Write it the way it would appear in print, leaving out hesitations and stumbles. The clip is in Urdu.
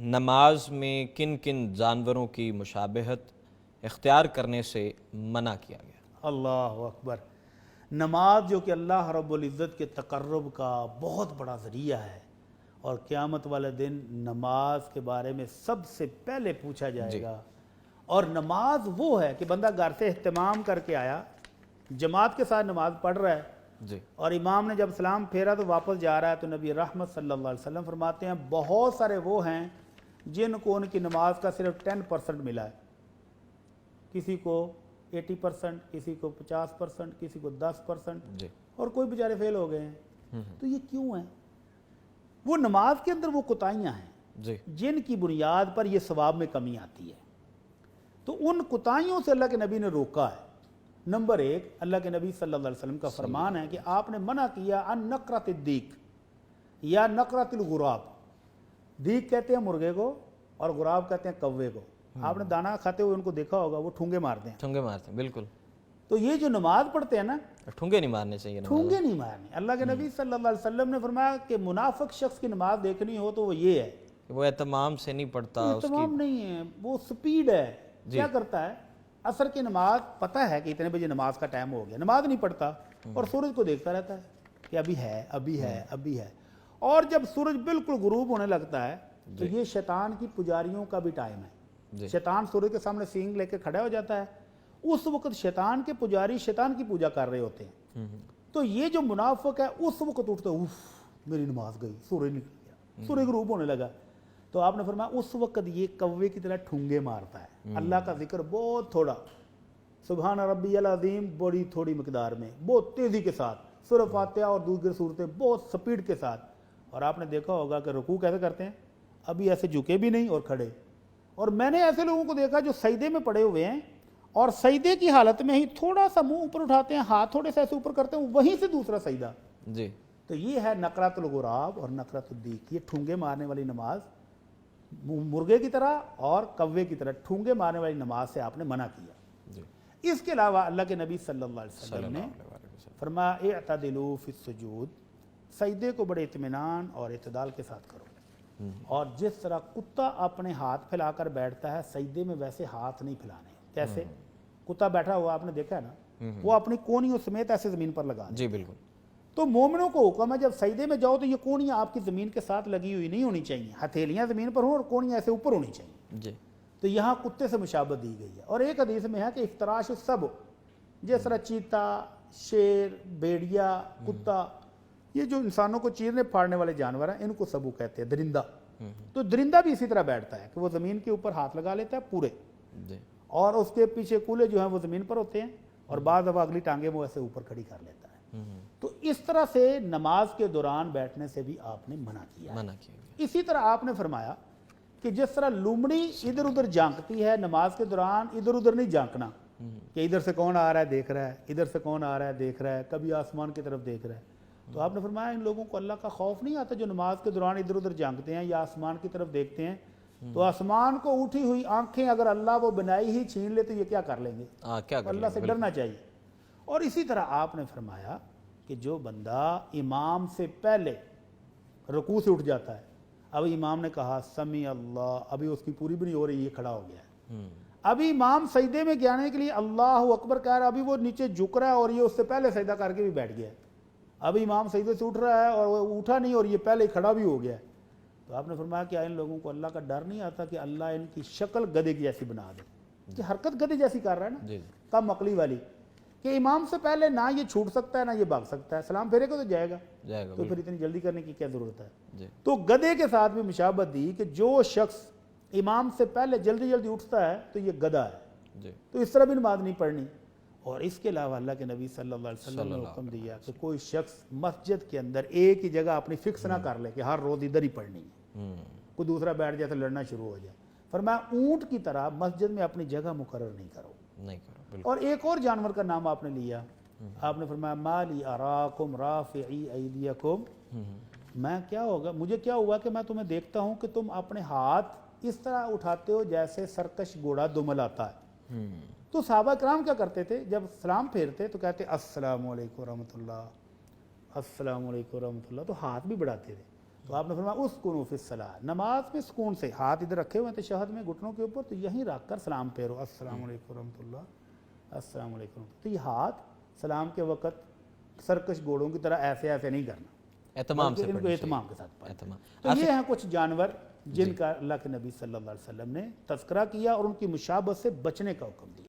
نماز میں کن کن جانوروں کی مشابہت اختیار کرنے سے منع کیا گیا؟ اللہ اکبر۔ نماز جو کہ اللہ رب العزت کے تقرب کا بہت بڑا ذریعہ ہے، اور قیامت والے دن نماز کے بارے میں سب سے پہلے پوچھا جائے گا۔ اور نماز وہ ہے کہ بندہ گھر سے اہتمام کر کے آیا، جماعت کے ساتھ نماز پڑھ رہا ہے، اور امام نے جب سلام پھیرا تو واپس جا رہا ہے، تو نبی رحمت صلی اللہ علیہ وسلم فرماتے ہیں بہت سارے وہ ہیں جن کو ان کی نماز کا صرف 10% ملا ہے، کسی کو 80%، کسی کو 50%، کسی کو 10%، اور کوئی بیچارے فیل ہو گئے ہیں۔ تو یہ کیوں ہے؟ وہ نماز کے اندر وہ کوتاہیاں ہیں جن کی بنیاد پر یہ ثواب میں کمی آتی ہے، تو ان کوتاہیوں سے اللہ کے نبی نے روکا ہے۔ نمبر 1، اللہ کے نبی صلی اللہ علیہ وسلم کا فرمان ہے کہ آپ نے منع کیا ان نقرۃ الدیک یا نقرۃ الغراب۔ دیک کہتے ہیں مرغے کو اور غراب کہتے ہیں کوے کو۔ آپ نے دانا کھاتے ہوئے ان کو دیکھا ہوگا، وہ ٹھونگے مارتے ہیں۔ ٹھونگے مارتے ہیں، بالکل۔ تو یہ جو نماز پڑھتے ہیں نا، ٹھونگے نہیں مارنے چاہیے، ٹھونگے نہیں مارنے۔ اللہ کے نبی صلی اللہ علیہ وسلم نے فرمایا کہ منافق شخص کی نماز دیکھنی ہو تو وہ یہ ہے، وہ اہتمام سے نہیں پڑھتا، اہتمام نہیں ہے، وہ سپیڈ ہے۔ کیا کرتا ہے؟ عصر کی نماز پتہ ہے کہ اتنے بجے نماز کا ٹائم ہو گیا، نماز نہیں پڑھتا، اور سورج کو دیکھتا رہتا ہے کہ ابھی ہے، ابھی ہے، ابھی ہے۔ اور جب سورج بالکل غروب ہونے لگتا ہے تو یہ شیطان کی پجاریوں کا بھی ٹائم ہے۔ شیطان سورج کے سامنے سینگ لے کے کھڑا ہو جاتا ہے، اس وقت شیطان کے پجاری شیطان کی پوجا کر رہے ہوتے ہیں۔ تو یہ جو منافق ہے اس وقت اٹھتا ہے، اوف میری نماز گئی، سورج نکل گیا، سورج غروب ہونے لگا۔ تو آپ نے فرمایا اس وقت یہ کوے کی طرح ٹھونگے مارتا ہے، اللہ کا ذکر بہت تھوڑا، سبحان ربی العظیم بڑی تھوڑی مقدار میں، بہت تیزی کے ساتھ، سورہ فاتحہ اور دوسری صورتیں بہت سپیڈ کے ساتھ۔ اور آپ نے دیکھا ہوگا کہ رکوع کیسے کرتے ہیں، ابھی ایسے جھکے بھی نہیں اور کھڑے۔ اور میں نے ایسے لوگوں کو دیکھا جو سجدے میں پڑے ہوئے ہیں اور سجدے کی حالت میں ہی تھوڑا سا منہ اوپر اٹھاتے ہیں، ہاتھ تھوڑے سے ایسے اوپر کرتے ہیں، وہیں سے دوسرا سجدہ۔ تو یہ ہے نقرۃ الغراب اور نقرۃ الدیک، یہ ٹھونگے مارنے والی نماز، مرغے کی طرح اور کوے کی طرح ٹھونگے مارنے والی نماز سے آپ نے منع کیا۔ اس کے علاوہ اللہ کے نبی صلی اللہ علیہ وسلم نے فرمایا اعتدلوا فی السجود، سجدے کو بڑے اطمینان اور اعتدال کے ساتھ کرو، اور جس طرح کتا اپنے ہاتھ پھیلا کر بیٹھتا ہے سجدے میں، ویسے ہاتھ نہیں پھیلانے۔ کیسے؟ کتا بیٹھا ہوا آپ نے دیکھا ہے نا، وہ اپنی کونیوں سمیت ایسے زمین پر لگا دے۔ بالکل۔ تو مومنوں کو حکم ہے جب سجدے میں جاؤ تو یہ کونیاں آپ کی زمین کے ساتھ لگی ہوئی نہیں ہونی چاہیے، ہتھیلیاں زمین پر ہوں اور کونیاں ایسے اوپر ہونی چاہیے۔ تو یہاں کتے سے مشابہت دی گئی ہے۔ اور ایک حدیث میں ہے کہ افتراش السبع، جس طرح چیتا، شیر، بھیڑیا، کتا، یہ جو انسانوں کو چیرنے پھاڑنے والے جانور ہیں، ان کو سبو کہتے ہیں، درندہ۔ تو درندہ بھی اسی طرح بیٹھتا ہے کہ وہ زمین کے اوپر ہاتھ لگا لیتا ہے پورے، اور اس کے پیچھے کولے جو ہیں وہ زمین پر ہوتے ہیں، اور بعض دفعہ اگلی ٹانگیں وہ ایسے اوپر کھڑی کر لیتا ہے۔ تو اس طرح سے نماز کے دوران بیٹھنے سے بھی آپ نے منع کیا۔ اسی طرح آپ نے فرمایا کہ جس طرح لومڑی ادھر ادھر جھانکتی ہے، نماز کے دوران ادھر ادھر نہیں جھانکنا کہ ادھر سے کون آ رہا ہے دیکھ رہا ہے، ادھر سے کون آ رہا ہے دیکھ رہا ہے، کبھی آسمان کی طرف دیکھ رہا ہے۔ تو آپ نے فرمایا ان لوگوں کو اللہ کا خوف نہیں آتا جو نماز کے دوران ادھر ادھر جھانکتے ہیں یا آسمان کی طرف دیکھتے ہیں۔ تو آسمان کو اٹھی ہوئی آنکھیں اگر اللہ وہ بنائی ہی چھین لے تو یہ کیا کر لیں گے؟ اللہ سے ڈرنا چاہیے۔ اور اسی طرح آپ نے فرمایا کہ جو بندہ امام سے پہلے رکوع سے اٹھ جاتا ہے، اب امام نے کہا سمیع اللہ، ابھی اس کی پوری بھی نہیں ہو رہی، یہ کھڑا ہو گیا ہے، ابھی امام سجدے میں جانے کے لیے اللہ اکبر کہہ رہا ہے، ابھی وہ نیچے جھک رہا ہے اور یہ اس سے پہلے سجدہ کر کے بھی بیٹھ گیا ہے، ابھی امام سجدے سے اٹھ رہا ہے اور وہ اٹھا نہیں اور یہ پہلے کھڑا بھی ہو گیا ہے۔ تو آپ نے فرمایا کہ ان لوگوں کو اللہ کا ڈر نہیں آتا کہ اللہ ان کی شکل گدھے کی جیسی بنا دے، کہ حرکت گدھے جیسی کر رہا ہے نا، کم عقلی والی، کہ امام سے پہلے نہ یہ چھوٹ سکتا ہے نہ یہ بھاگ سکتا ہے، سلام پھیرے کو تو جائے گا، تو پھر اتنی جلدی کرنے کی کیا ضرورت ہے؟ تو گدھے کے ساتھ بھی مشابہت دی کہ جو شخص امام سے پہلے جلدی جلدی اٹھتا ہے تو یہ گدھا ہے، تو اس طرح بھی نماز نہیں پڑھنی۔ اور اس کے علاوہ اللہ کے نبی صلی اللہ علیہ وسلم نے حکم دیا کہ کوئی شخص مسجد کے اندر ایک ہی جگہ اپنی فکس نہ کر لے کہ ہر روز ادھر ہی پڑھنی ہے، کوئی دوسرا بیٹھ جائے تو لڑنا شروع ہو جائے۔ فرمایا اونٹ کی طرح مسجد میں اپنی جگہ مقرر نہیں کرو۔ اور ایک اور جانور کا نام آپ نے لیا، آپ نے فرمایا مالی اراکم رافعی ایدیکم، میں کیا ہوگا، مجھے کیا ہوا کہ میں تمہیں دیکھتا ہوں کہ تم اپنے ہاتھ اس طرح اٹھاتے ہو جیسے سرکش گھوڑا دمل آتا ہے۔ تو صحابہ کرام کیا کرتے تھے، جب سلام پھیرتے تو کہتے السلام علیکم ورحمۃ اللہ، السلام علیکم ورحمۃ اللہ، تو ہاتھ بھی بڑھاتے تھے۔ تو آپ نے فرمایا اسکنوا فی الصلاۃ، نماز میں سکون سے، ہاتھ ادھر رکھے ہوئے ہیں تشہد میں گھٹنوں کے اوپر، تو یہیں رکھ کر سلام پھیرو، السلام علیکم ورحمۃ اللہ، السلام علیکم۔ تو یہ ہاتھ سلام کے وقت سرکش گھوڑوں کی طرح ایسے ایسے نہیں کرنا، اہتمام سے ان کو پڑھنی اہتمام کے ساتھ پڑھنا۔ اہتمام۔ تو یہ ہیں کچھ جانور جن کا اللہ کے نبی صلی اللہ علیہ وسلم نے تذکرہ کیا اور ان کی مشابہت سے بچنے کا حکم دیا۔